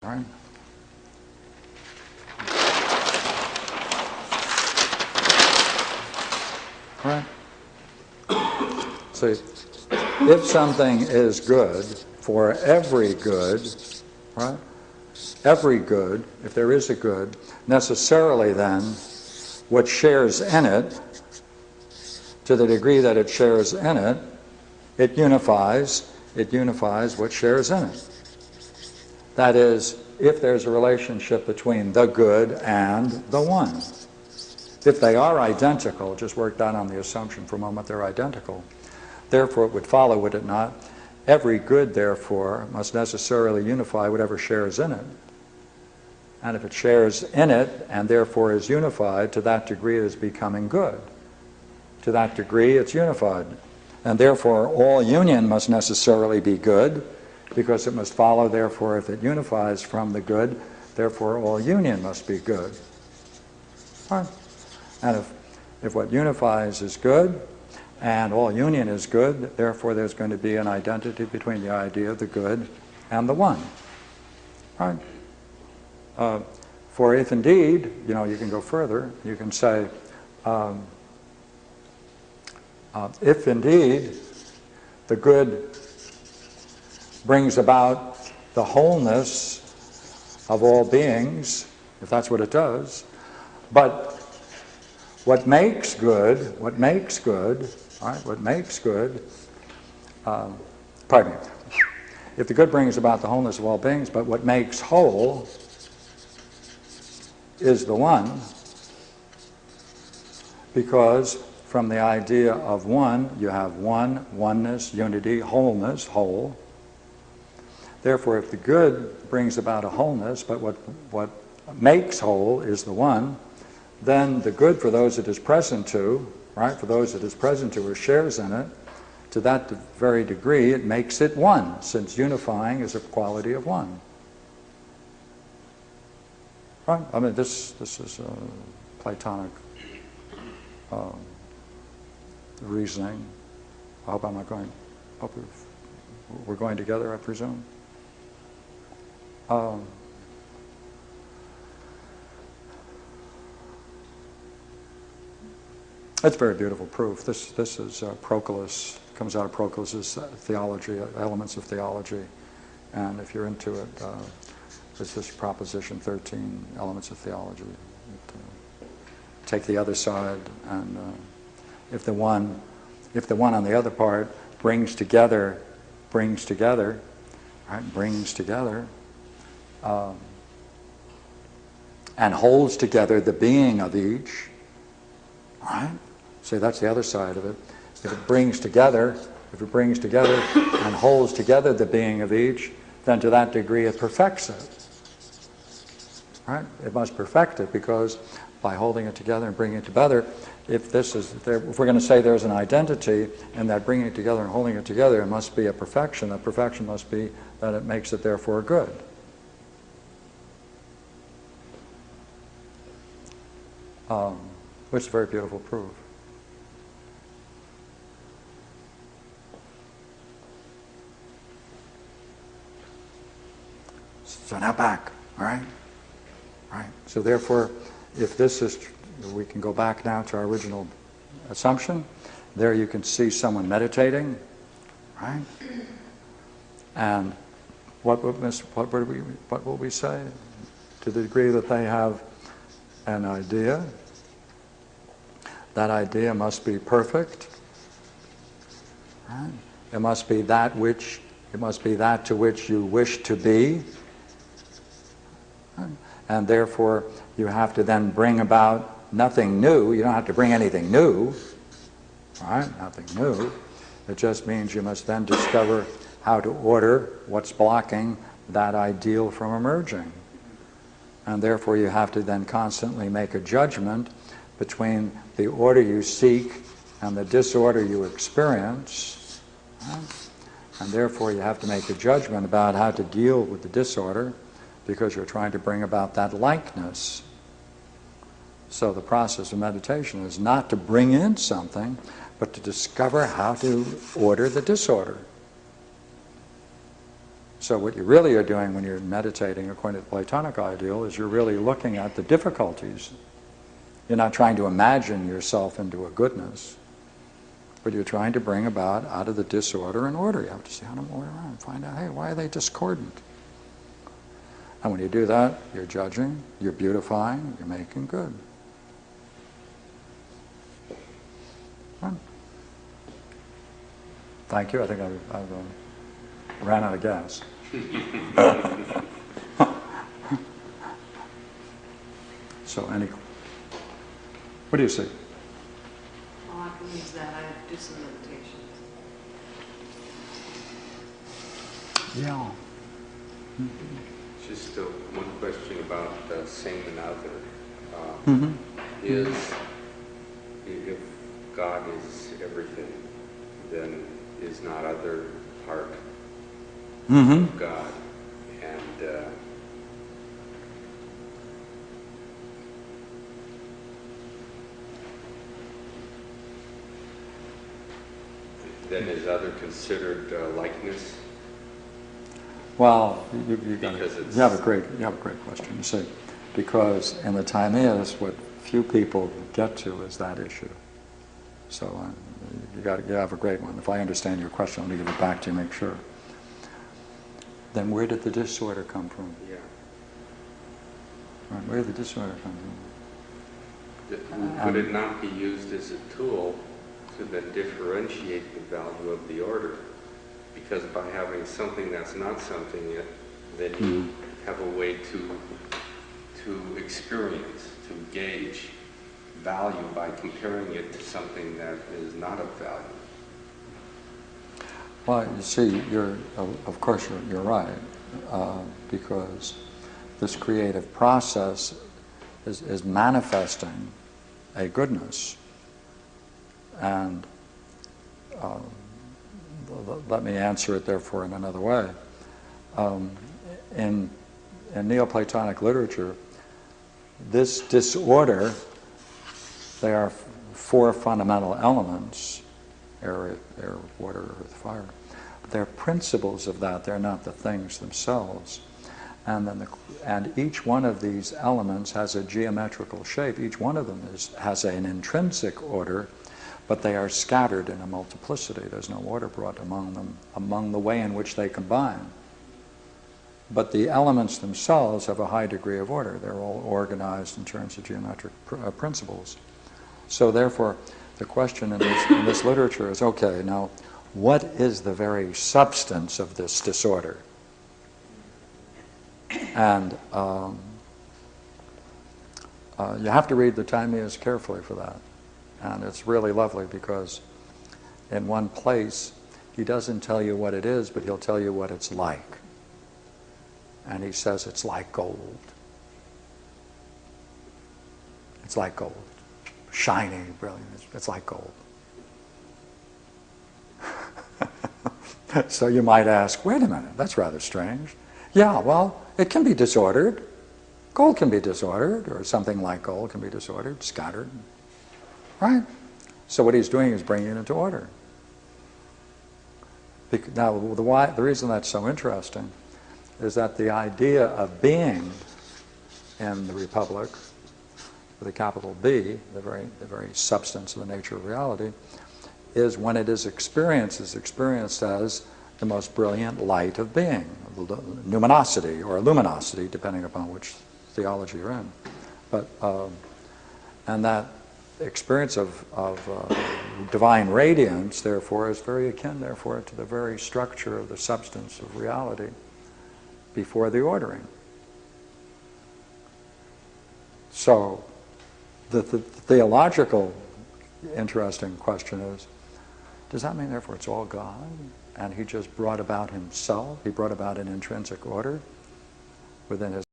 Right? Right? So if something is good for every good, right? Every good, if there is a good, necessarily then what shares in it, to the degree that it shares in it, it unifies what shares in it. That is, if there's a relationship between the good and the one. If they are identical, just work down on the assumption for a moment they're identical. Therefore, it would follow, would it not? Every good, therefore, must necessarily unify whatever shares in it. And if it shares in it and therefore is unified, to that degree it is becoming good. To that degree it's unified. And therefore all union must necessarily be good, because it must follow, therefore, if it unifies from the good, therefore all union must be good. Right? And if what unifies is good, and all union is good, therefore there's going to be an identity between the idea of the good and the one. Right? For if indeed, you can go further, you can say, if indeed the good brings about the wholeness of all beings, if that's what it does, but what makes good, pardon me, if the good brings about the wholeness of all beings, but what makes whole is the one, because from the idea of one, you have one, oneness, unity, wholeness, whole. Therefore, if the good brings about a wholeness, but what makes whole is the one, then the good for those it is present to, right, for those it is present to or shares in it, to that very degree it makes it one, since unifying is a quality of one. Right? I mean, this is Platonic reasoning. I hope I'm not going, we're going together, I presume. It's very beautiful proof. This is Proclus, comes out of Proclus's theology, Elements of Theology, and if you're into it, it's this Proposition 13, Elements of Theology. Take the other side, and if the one on the other part brings together, and holds together the being of each, right? So that's the other side of it. If it brings together and holds together the being of each, then to that degree it perfects it. Right? It must perfect it, because by holding it together and bringing it together, if we're going to say there's an identity, and that bringing it together and holding it together, it must be a perfection. That perfection must be that it makes it therefore good. Which is a very beautiful proof. So now back, all right? Right. So therefore, if this is, we can go back now to our original assumption. There you can see someone meditating, right? And what will we say? To the degree that they have an idea, that idea must be perfect. Right? It must be that to which you wish to be. Right? And therefore, you have to then bring about nothing new. You don't have to bring anything new, right? Nothing new. It just means you must then discover how to order what's blocking that ideal from emerging. And therefore, you have to then constantly make a judgment between the order you seek and the disorder you experience. Right? And therefore, you have to make a judgment about how to deal with the disorder, because you're trying to bring about that likeness. So the process of meditation is not to bring in something, but to discover how to order the disorder. So what you really are doing when you're meditating according to the Platonic ideal is you're really looking at the difficulties. You're not trying to imagine yourself into a goodness, but you're trying to bring about out of the disorder and order. You have to see how to move around, find out, hey, why are they discordant? And when you do that, you're judging, you're beautifying, you're making good. Right. Thank you. I think I've ran out of gas. So, what do you see? Well, I can use that. I do some meditations. Yeah. Just one question about same and other. Mm-hmm. Is if God is everything, then is not other part of God? And then is other considered likeness? Well, you have a great question. You see, because in the Timaeus, what few people get to is that issue. So you have a great one. If I understand your question, let me give it back to you, make sure. Then where did the disorder come from? Yeah. Right, where did the disorder come from? Could it not be used as a tool to then differentiate the value of the order? Because by having something that's not something yet, then you have a way to experience, to gauge value by comparing it to something that is not of value. Well, you see, of course you're right, because this creative process is manifesting a goodness. And let me answer it, therefore, in another way. In Neoplatonic literature, this disorder, there are four fundamental elements: air, water, earth, fire. But they're principles of that. They're not the things themselves. And each one of these elements has a geometrical shape. Each one of them has an intrinsic order, but they are scattered in a multiplicity. There's no order brought among them, among the way in which they combine. But the elements themselves have a high degree of order. They're all organized in terms of geometric principles. So therefore, the question in this literature is, okay, now, what is the very substance of this disorder? And you have to read the Timaeus carefully for that. And it's really lovely because in one place, he doesn't tell you what it is, but he'll tell you what it's like. And he says it's like gold. It's like gold. Shiny, brilliant. It's like gold. So you might ask, wait a minute, that's rather strange. Yeah, well, it can be disordered. Gold can be disordered, or something like gold can be disordered, scattered. Right? So what he's doing is bringing it into order. Now, the reason that's so interesting is that the idea of being in the Republic, with a capital B, the very substance of the nature of reality, is when it is experienced as the most brilliant light of being, numinosity or luminosity, depending upon which theology you're in. But and that experience of divine radiance, therefore, is very akin, therefore, to the very structure of the substance of reality before the ordering. So the theological interesting question is, does that mean, therefore, it's all God? And he just brought about himself? He brought about an intrinsic order within his